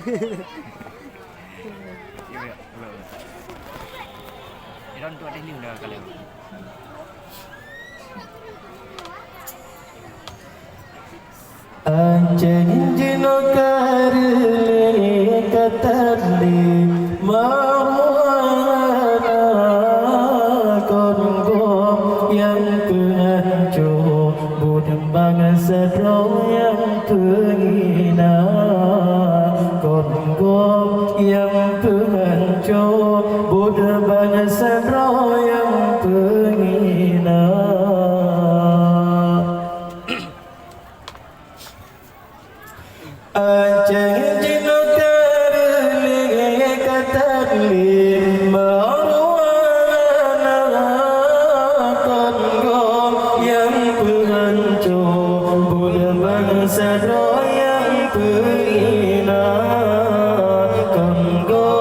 Ya, ya. Iran tu ada ni udah kalau. Anjing karle katarle marwana kongo yang kehancur budak bangsa yang penghina kongo yang kehancur budak bangsa yang penghina. Anjing jino karle katarle marwana kongo yang penghancur budak bangsa yang penghina kongo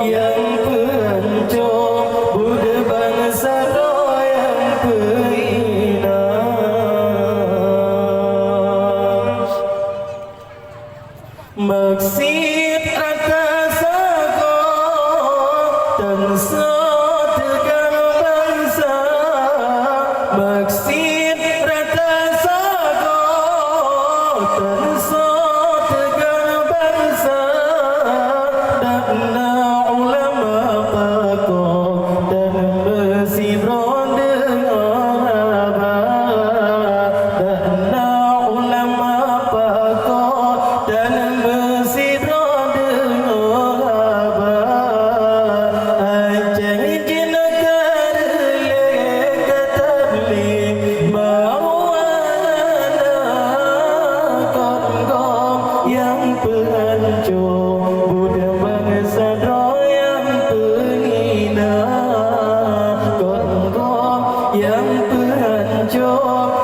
yang penghancur budak bangsa yang penghina. Maksud akasa ko tansa tegang bangsa maksud akasa ko tansa tegang bangsa dan ulama pako dan mesibron dengan abah dan ulama pako dan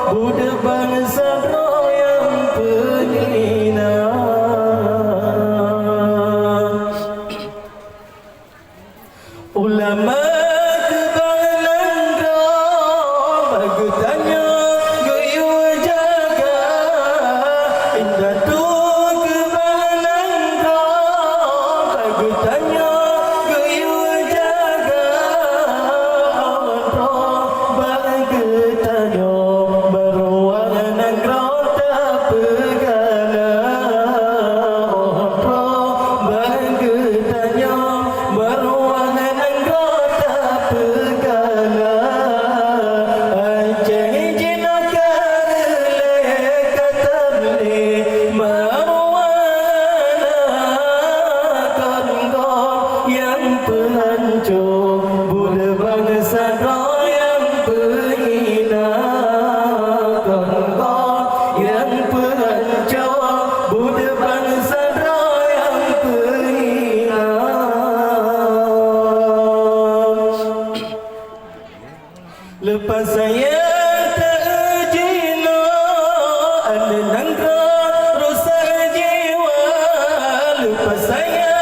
budak bangsa yang penghina. Ulama kebalan bagi tanya gayu jaga indah tu kebalan bagi tanya gayu jaga bagi tanya berwarna grota pegala bagi tanya berwarna penghancur budak bangsa yang penghina kongo yang penghancur budak bangsa yang penghina. Lepas saya terjina ada nangkap rosak jiwa lepas saya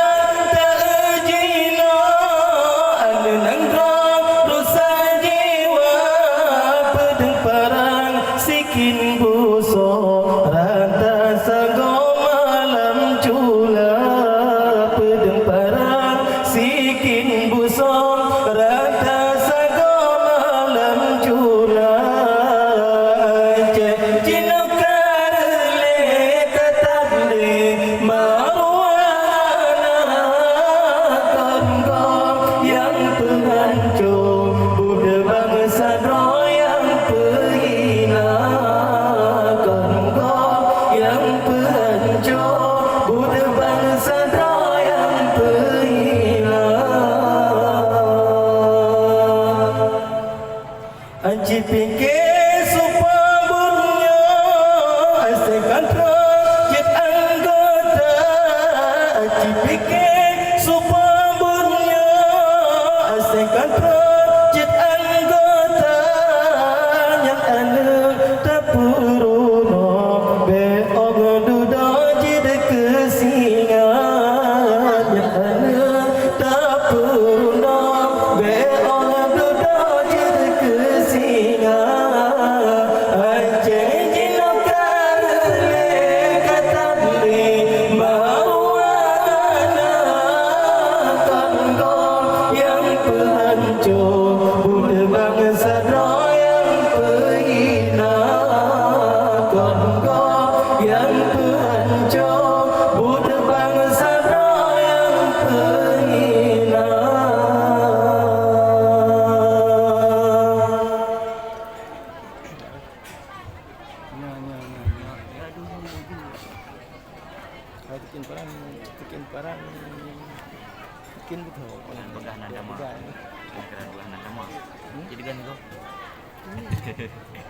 sikin busok ranta sago malam cula pedang parang sikin busok ranta sago malam cula jino karle katable marwana kongo yang penghancur budak bangsa yang penghina kongo Kalau tikin parang tikin betul. Dengan begah nanda mah. Begah. Dengan belah nanda mah. Jadi kan kau.